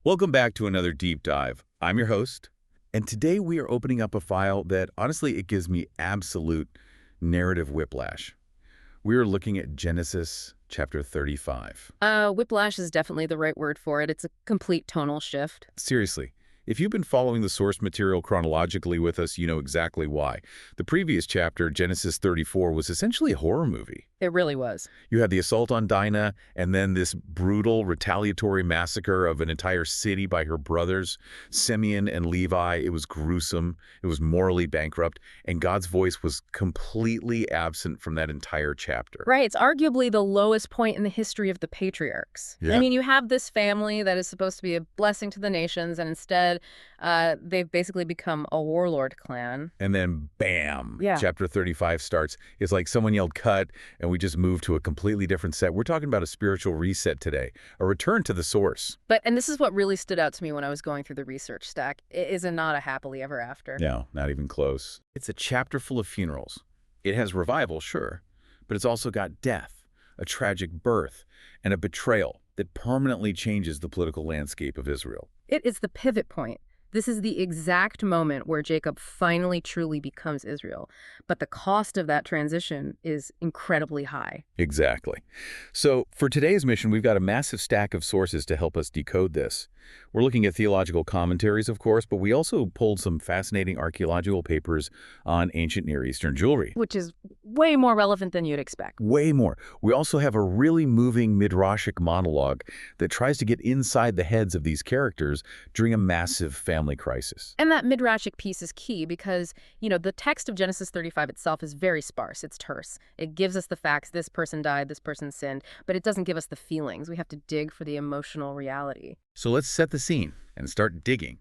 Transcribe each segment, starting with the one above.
Welcome back to another deep dive. I'm your host, and today we are opening up a file that, honestly, it gives me absolute narrative whiplash. We are looking at Genesis chapter 35. Whiplash is definitely the right word for it. It's a complete tonal shift. Seriously, if you've been following the source material chronologically with us, you know exactly why. The previous chapter, Genesis 34, was essentially a horror movie. It really was. You had the assault on Dinah, and then this brutal retaliatory massacre of an entire city by her brothers, Simeon and Levi. It was gruesome. It was morally bankrupt, and God's voice was completely absent from that entire chapter. Right. It's arguably the lowest point in the history of the patriarchs. Yeah. I mean, you have this family that is supposed to be a blessing to the nations, and instead they've basically become a warlord clan. And then, bam, Yeah. chapter 35 starts. It's like someone yelled cut, and we just moved to a completely different set. We're talking about a spiritual reset today, a return to the source. And this is what really stood out to me when I was going through the research stack. It is not a happily ever after. No, not even close. It's a chapter full of funerals. It has revival, sure, but it's also got death, a tragic birth, and a betrayal that permanently changes the political landscape of Israel. It is the pivot point. This is the exact moment where Jacob finally truly becomes Israel. But the cost of that transition is incredibly high. Exactly. So for today's mission, we've got a massive stack of sources to help us decode this. We're looking at theological commentaries, of course, but we also pulled some fascinating archaeological papers on ancient Near Eastern jewelry. Which is way more relevant than you'd expect. Way more. We also have a really moving midrashic monologue that tries to get inside the heads of these characters during a massive family crisis. And that midrashic piece is key because, the text of Genesis 35 itself is very sparse. It's terse. It gives us the facts. This person died, this person sinned, but it doesn't give us the feelings. We have to dig for the emotional reality. So let's set the scene and start digging.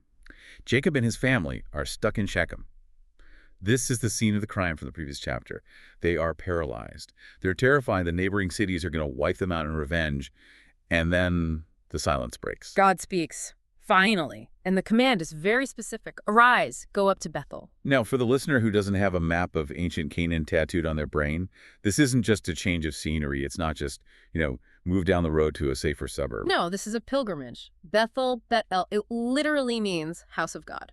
Jacob and his family are stuck in Shechem. This is the scene of the crime from the previous chapter. They are paralyzed. They're terrified the neighboring cities are going to wipe them out in revenge, and then the silence breaks. God speaks. Finally. And the command is very specific. Arise, go up to Bethel. Now, for the listener who doesn't have a map of ancient Canaan tattooed on their brain, this isn't just a change of scenery. It's not just, move down the road to a safer suburb. No, this is a pilgrimage. Bethel, it literally means house of God.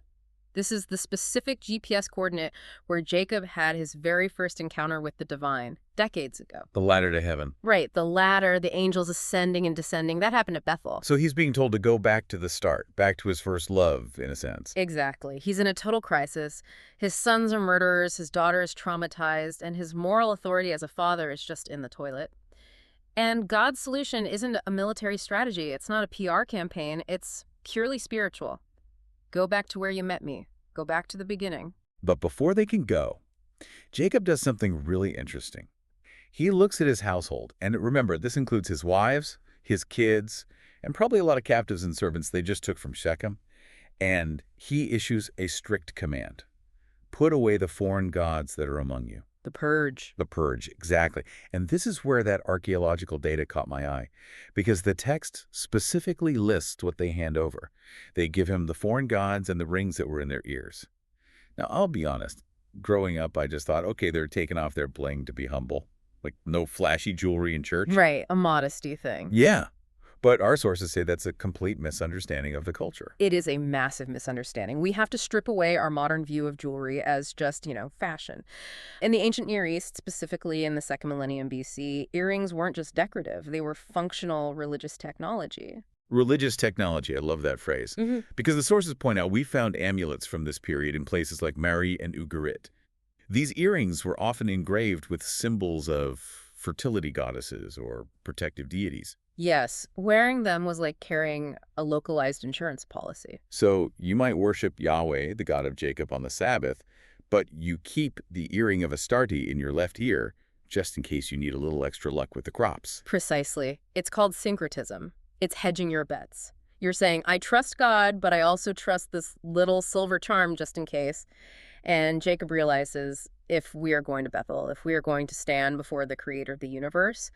This is the specific GPS coordinate where Jacob had his very first encounter with the divine decades ago. The ladder to heaven. Right, the ladder, the angels ascending and descending, that happened at Bethel. So he's being told to go back to the start, back to his first love, in a sense. Exactly. He's in a total crisis. His sons are murderers, his daughter is traumatized, and his moral authority as a father is just in the toilet. And God's solution isn't a military strategy. It's not a PR campaign. It's purely spiritual. Go back to where you met me. Go back to the beginning. But before they can go, Jacob does something really interesting. He looks at his household, and remember, this includes his wives, his kids, and probably a lot of captives and servants they just took from Shechem, and he issues a strict command. Put away the foreign gods that are among you. The purge. The purge, exactly. And this is where that archaeological data caught my eye, because the text specifically lists what they hand over. They give him the foreign gods and the rings that were in their ears. Now, I'll be honest. Growing up, I just thought, okay, they're taking off their bling to be humble. Like, no flashy jewelry in church. Right, a modesty thing. Yeah. But our sources say that's a complete misunderstanding of the culture. It is a massive misunderstanding. We have to strip away our modern view of jewelry as just, fashion. In the ancient Near East, specifically in the 2nd millennium BC, earrings weren't just decorative. They were functional religious technology. Religious technology, I love that phrase. Because the sources point out we found amulets from this period in places like Mari and Ugarit. These earrings were often engraved with symbols of fertility goddesses or protective deities. Yes, wearing them was like carrying a localized insurance policy. So you might worship Yahweh, the God of Jacob, on the Sabbath, but you keep the earring of Astarte in your left ear just in case you need a little extra luck with the crops. Precisely. It's called syncretism. It's hedging your bets. You're saying, I trust God, but I also trust this little silver charm just in case. And Jacob realizes if we are going to Bethel, if we are going to stand before the creator of the universe,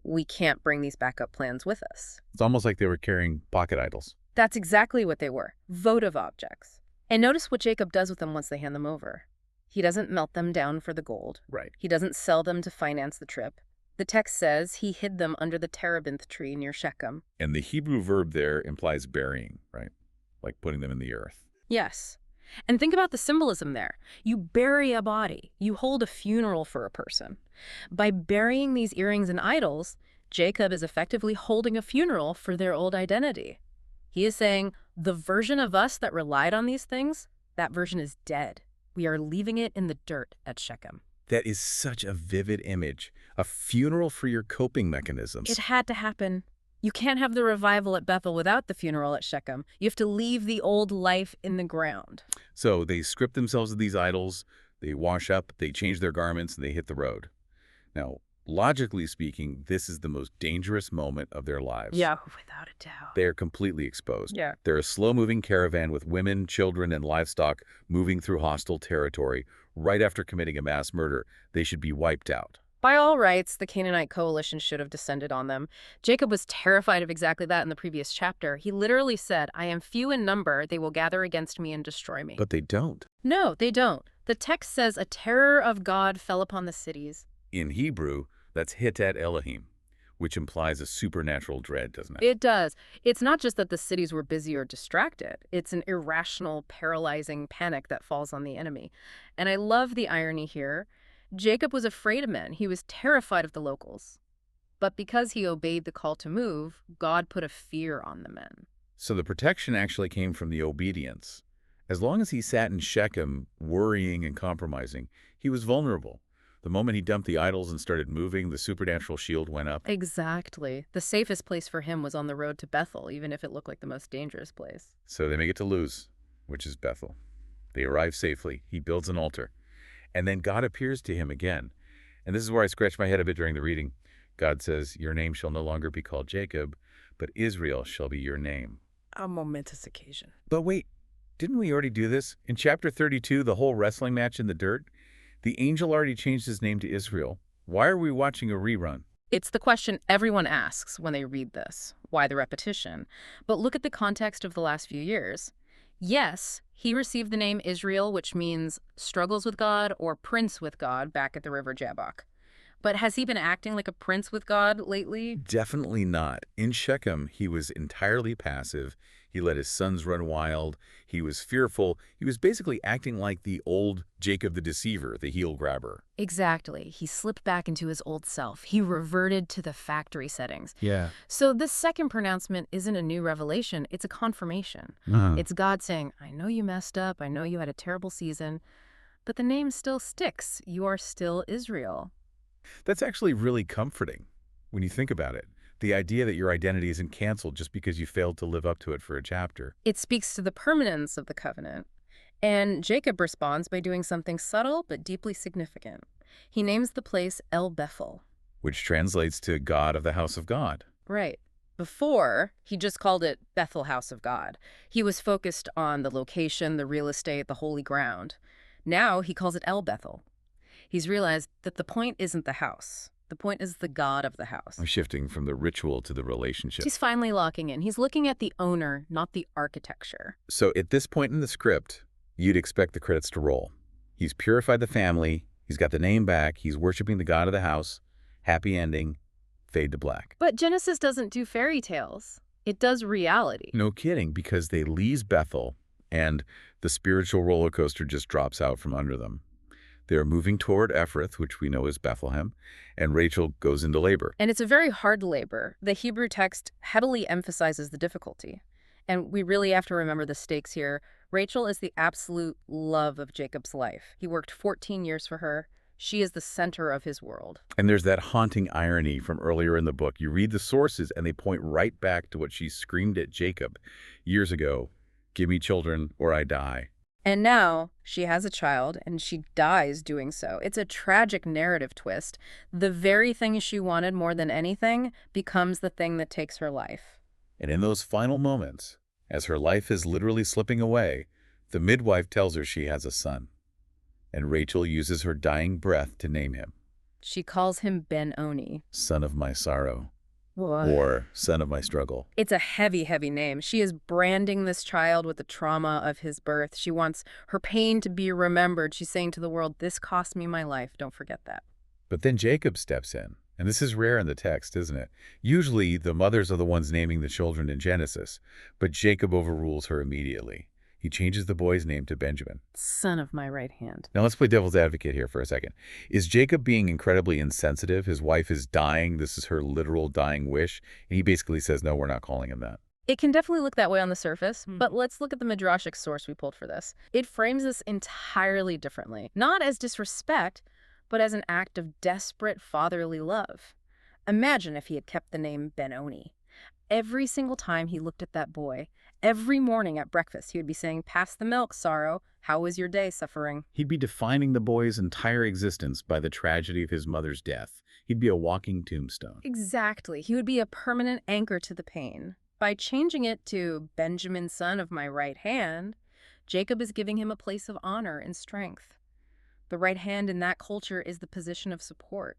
we can't bring these backup plans with us. It's almost like they were carrying pocket idols. That's exactly what they were, votive objects. And notice what Jacob does with them once they hand them over. He doesn't melt them down for the gold. Right. He doesn't sell them to finance the trip. The text says he hid them under the terebinth tree near Shechem. And the Hebrew verb there implies burying, right? Like putting them in the earth. Yes. And think about the symbolism there. You bury a body. You hold a funeral for a person. By burying these earrings and idols, Jacob is effectively holding a funeral for their old identity. He is saying, the version of us that relied on these things, that version is dead. We are leaving it in the dirt at Shechem. That is such a vivid image. A funeral for your coping mechanisms. It had to happen. You can't have the revival at Bethel without the funeral at Shechem. You have to leave the old life in the ground. So they strip themselves of these idols, they wash up, they change their garments, and they hit the road. Now, logically speaking, this is the most dangerous moment of their lives. Yeah, without a doubt. They are completely exposed. Yeah. They're a slow-moving caravan with women, children, and livestock moving through hostile territory. Right after committing a mass murder, they should be wiped out. By all rights, the Canaanite coalition should have descended on them. Jacob was terrified of exactly that in the previous chapter. He literally said, I am few in number, they will gather against me and destroy me. But they don't. No, they don't. The text says a terror of God fell upon the cities. In Hebrew, that's Hitat Elohim, which implies a supernatural dread, doesn't it? It does. It's not just that the cities were busy or distracted. It's an irrational, paralyzing panic that falls on the enemy. And I love the irony here. Jacob was afraid of men. He was terrified of the locals. But because he obeyed the call to move, God put a fear on the men. So the protection actually came from the obedience. As long as he sat in Shechem, worrying and compromising, he was vulnerable. The moment he dumped the idols and started moving, the supernatural shield went up. Exactly. The safest place for him was on the road to Bethel, even if it looked like the most dangerous place. So they make it to Luz, which is Bethel. They arrive safely. He builds an altar. And then God appears to him again. And this is where I scratched my head a bit during the reading. God says, your name shall no longer be called Jacob, but Israel shall be your name. A momentous occasion. But wait, didn't we already do this? In chapter 32, the whole wrestling match in the dirt, the angel already changed his name to Israel. Why are we watching a rerun? It's the question everyone asks when they read this. Why the repetition? But look at the context of the last few years. Yes, he received the name Israel, which means struggles with God or prince with God back at the river Jabbok. But has he been acting like a prince with God lately? Definitely not. In Shechem, he was entirely passive. He let his sons run wild. He was fearful. He was basically acting like the old Jacob the deceiver, the heel grabber. Exactly. He slipped back into his old self. He reverted to the factory settings. Yeah. So this second pronouncement isn't a new revelation. It's a confirmation. It's God saying, I know you messed up. I know you had a terrible season. But the name still sticks. You are still Israel. That's actually really comforting when you think about it. The idea that your identity isn't canceled just because you failed to live up to it for a chapter. It speaks to the permanence of the covenant. And Jacob responds by doing something subtle but deeply significant. He names the place El Bethel, Which translates to God of the house of God. right. Before, he just called it Bethel House of God. He was focused on the location, the real estate, the holy ground. Now he calls it El Bethel. He's realized that the point isn't the house. The point is the God of the house. I'm shifting from the ritual to the relationship. He's finally locking in. He's looking at the owner, not the architecture. So at this point in the script, you'd expect the credits to roll. He's purified the family. He's got the name back. He's worshiping the God of the house. Happy ending. Fade to black. But Genesis doesn't do fairy tales. It does reality. No kidding, because they leave Bethel and the spiritual roller coaster just drops out from under them. They're moving toward Ephrath, which we know is Bethlehem, and Rachel goes into labor. And it's a very hard labor. The Hebrew text heavily emphasizes the difficulty. And we really have to remember the stakes here. Rachel is the absolute love of Jacob's life. He worked 14 years for her. She is the center of his world. And there's that haunting irony from earlier in the book. You read the sources, and they point right back to what she screamed at Jacob years ago. Give me children, or I die. And now she has a child, and she dies doing so. It's a tragic narrative twist. The very thing she wanted more than anything becomes the thing that takes her life. And in those final moments, as her life is literally slipping away, the midwife tells her she has a son. And Rachel uses her dying breath to name him. She calls him Ben-Oni. Son of my sorrow. What? Or son of my struggle. It's a heavy, heavy name. She is branding this child with the trauma of his birth. She wants her pain to be remembered. She's saying to the world, this cost me my life. Don't forget that. But then Jacob steps in And this is rare in the text, isn't it? Usually, the mothers are the ones naming the children in Genesis, but Jacob overrules her immediately. He changes the boy's name to Benjamin. Son of my right hand. Now let's play devil's advocate here for a second. Is Jacob being incredibly insensitive? His wife is dying. This is her literal dying wish. And he basically says, no, we're not calling him that. It can definitely look that way on the surface, but let's look at the midrashic source we pulled for this. It frames this entirely differently, not as disrespect, but as an act of desperate fatherly love. Imagine if he had kept the name Ben-Oni. Every single time he looked at that boy, every morning at breakfast, he would be saying, "Pass the milk, sorrow. How was your day, suffering?" He'd be defining the boy's entire existence by the tragedy of his mother's death. He'd be a walking tombstone. Exactly. He would be a permanent anchor to the pain. By changing it to Benjamin, son of my right hand, Jacob is giving him a place of honor and strength. The right hand in that culture is the position of support.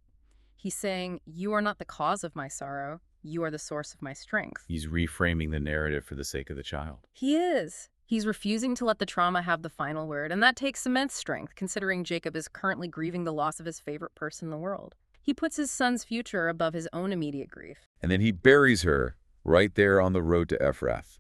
He's saying, you are not the cause of my sorrow. You are the source of my strength. He's reframing the narrative for the sake of the child. He is. He's refusing to let the trauma have the final word, and that takes immense strength, considering Jacob is currently grieving the loss of his favorite person in the world. He puts his son's future above his own immediate grief. And then he buries her right there on the road to Ephrath.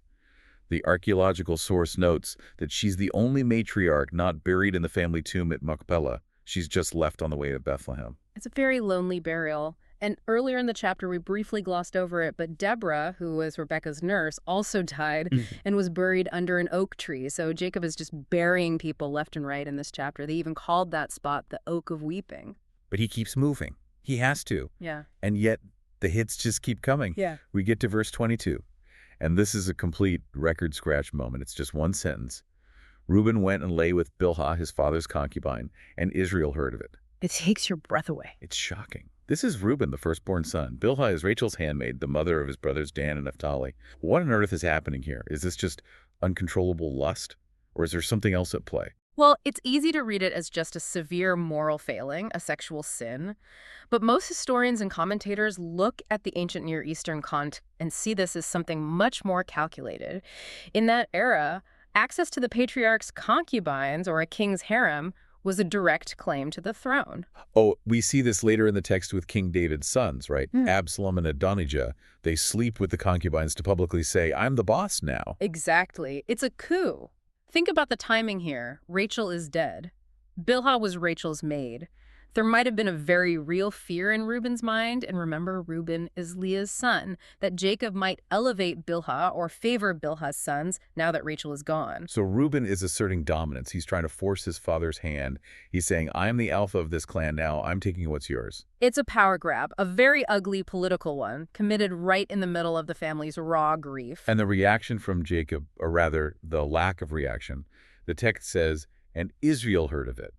The archaeological source notes that she's the only matriarch not buried in the family tomb at Machpelah. She's just left on the way to Bethlehem. It's a very lonely burial. And earlier in the chapter, we briefly glossed over it, but Deborah, who was Rebekah's nurse, also died and was buried under an oak tree. So Jacob is just burying people left and right in this chapter. They even called that spot the Oak of Weeping. But he keeps moving. He has to. Yeah. And yet the hits just keep coming. Yeah. We get to verse 22. And this is a complete record scratch moment. It's just one sentence. Reuben went and lay with Bilhah, his father's concubine, and Israel heard of it. It takes your breath away. It's shocking. This is Reuben, the firstborn son. Bilhah is Rachel's handmaid, the mother of his brothers Dan and Naphtali. What on earth is happening here? Is this just uncontrollable lust? Or is there something else at play? Well, it's easy to read it as just a severe moral failing, a sexual sin. But most historians and commentators look at the ancient Near Eastern context and see this as something much more calculated. In that era, access to the patriarch's concubines, or a king's harem, was a direct claim to the throne. Oh, we see this later in the text with King David's sons, right? Absalom and Adonijah. They sleep with the concubines to publicly say, I'm the boss now. Exactly. It's a coup. Think about the timing here. Rachel is dead. Bilhah was Rachel's maid. There might have been a very real fear in Reuben's mind, and remember, Reuben is Leah's son, that Jacob might elevate Bilhah or favor Bilhah's sons now that Rachel is gone. So Reuben is asserting dominance. He's trying to force his father's hand. He's saying, I'm the alpha of this clan now. I'm taking what's yours. It's a power grab, a very ugly political one, committed right in the middle of the family's raw grief. And the reaction from Jacob, or rather, the lack of reaction, the text says, and Israel heard of it.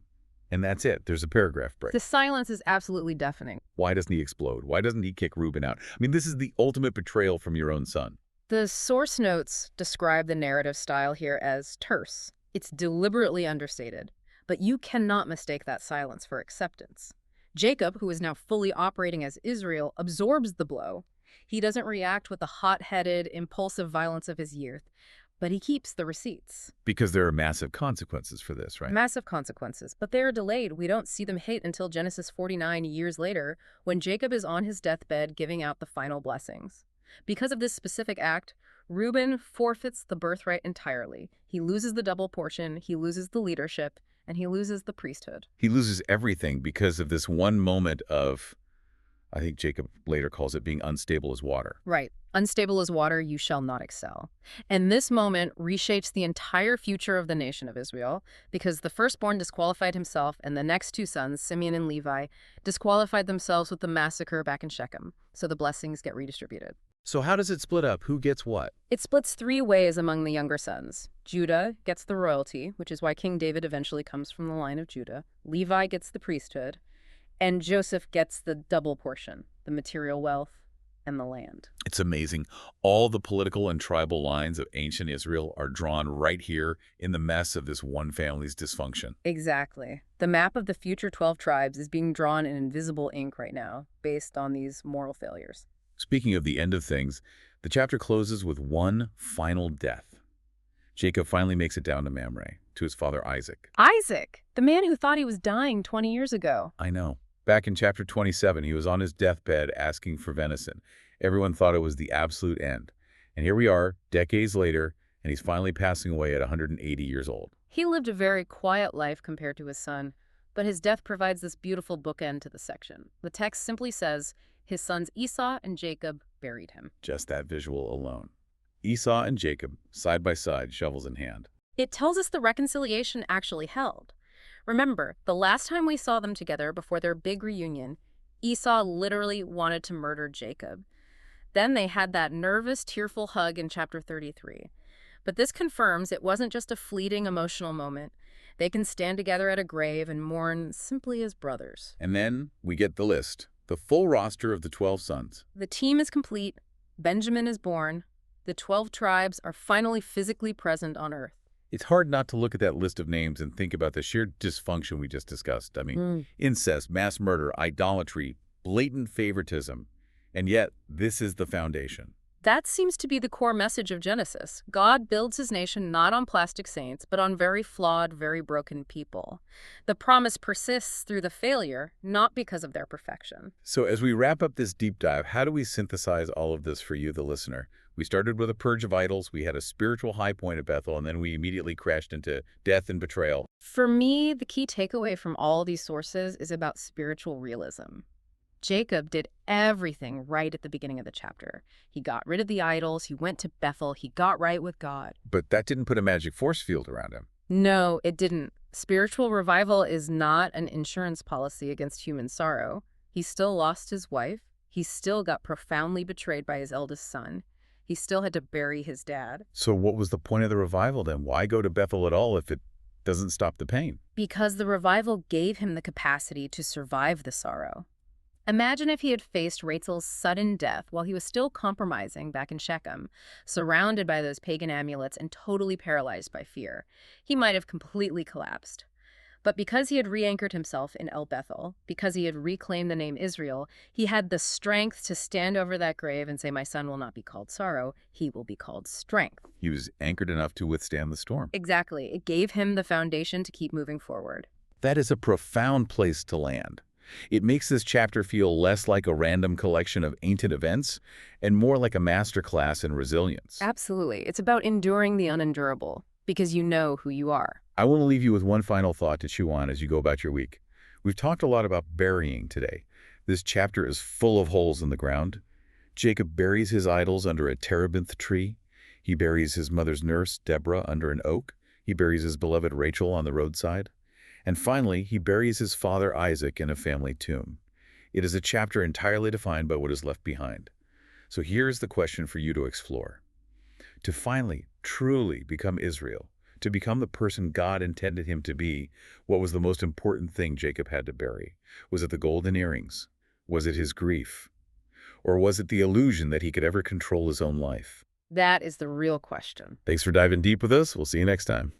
And that's it. There's a paragraph break. The silence is absolutely deafening. Why doesn't he explode? Why doesn't he kick Reuben out? I mean, this is the ultimate betrayal from your own son. The source notes describe the narrative style here as terse. It's deliberately understated, but you cannot mistake that silence for acceptance. Jacob, who is now fully operating as Israel, absorbs the blow. He doesn't react with the hot-headed, impulsive violence of his youth, but he keeps the receipts. Because there are massive consequences for this, right? Massive consequences, but they are delayed. We don't see them hit until Genesis 49 years later, when Jacob is on his deathbed giving out the final blessings. Because of this specific act, Reuben forfeits the birthright entirely. He loses the double portion, he loses the leadership, and he loses the priesthood. He loses everything because of this one moment of, I think Jacob later calls it being unstable as water. Right. Unstable as water, you shall not excel. And this moment reshapes the entire future of the nation of Israel, because the firstborn disqualified himself, and the next two sons, Simeon and Levi, disqualified themselves with the massacre back in Shechem. So the blessings get redistributed. So how does it split up? Who gets what? It splits three ways among the younger sons. Judah gets the royalty, which is why King David eventually comes from the line of Judah. Levi gets the priesthood. And Joseph gets the double portion, the material wealth and the land. It's amazing. All the political and tribal lines of ancient Israel are drawn right here in the mess of this one family's dysfunction. Exactly. The map of the future 12 tribes is being drawn in invisible ink right now, based on these moral failures. Speaking of the end of things, the chapter closes with one final death. Jacob finally makes it down to Mamre, to his father Isaac. Isaac, the man who thought he was dying 20 years ago. I know. Back in chapter 27, he was on his deathbed asking for venison. Everyone thought it was the absolute end. And here we are, decades later, and he's finally passing away at 180 years old. He lived a very quiet life compared to his son, but his death provides this beautiful bookend to the section. The text simply says, his sons Esau and Jacob buried him. Just that visual alone. Esau and Jacob, side by side, shovels in hand. It tells us the reconciliation actually held. Remember, the last time we saw them together before their big reunion, Esau literally wanted to murder Jacob. Then they had that nervous, tearful hug in chapter 33. But this confirms it wasn't just a fleeting emotional moment. They can stand together at a grave and mourn simply as brothers. And then we get the list, the full roster of the 12 sons. The team is complete. Benjamin is born. The 12 tribes are finally physically present on Earth. It's hard not to look at that list of names and think about the sheer dysfunction we just discussed. Incest, mass murder, idolatry, blatant favoritism. And yet, this is the foundation. That seems to be the core message of Genesis. God builds his nation not on plastic saints, but on very flawed, very broken people. The promise persists through the failure, not because of their perfection. So as we wrap up this deep dive, how do we synthesize all of this for you, the listener? We started with a purge of idols, we had a spiritual high point at Bethel, and then we immediately crashed into death and betrayal. For me, the key takeaway from all these sources is about spiritual realism. Jacob did everything right at the beginning of the chapter. He got rid of the idols, he went to Bethel, he got right with God. But that didn't put a magic force field around him. No, it didn't. Spiritual revival is not an insurance policy against human sorrow. He still lost his wife. He still got profoundly betrayed by his eldest son. He still had to bury his dad. So what was the point of the revival then? Why go to Bethel at all if it doesn't stop the pain? Because the revival gave him the capacity to survive the sorrow. Imagine if he had faced Rachel's sudden death while he was still compromising back in Shechem, surrounded by those pagan amulets and totally paralyzed by fear. He might have completely collapsed. But because he had re-anchored himself in El Bethel, because he had reclaimed the name Israel, he had the strength to stand over that grave and say, my son will not be called sorrow, he will be called strength. He was anchored enough to withstand the storm. Exactly. It gave him the foundation to keep moving forward. That is a profound place to land. It makes this chapter feel less like a random collection of ancient events and more like a masterclass in resilience. Absolutely. It's about enduring the unendurable, because you know who you are. I want to leave you with one final thought to chew on as you go about your week. We've talked a lot about burying today. This chapter is full of holes in the ground. Jacob buries his idols under a terebinth tree. He buries his mother's nurse, Deborah, under an oak. He buries his beloved Rachel on the roadside. And finally, he buries his father Isaac in a family tomb. It is a chapter entirely defined by what is left behind. So here's the question for you to explore. To finally, truly become Israel, to become the person God intended him to be, what was the most important thing Jacob had to bury? Was it the golden earrings? Was it his grief? Or was it the illusion that he could ever control his own life? That is the real question. Thanks for diving deep with us. We'll see you next time.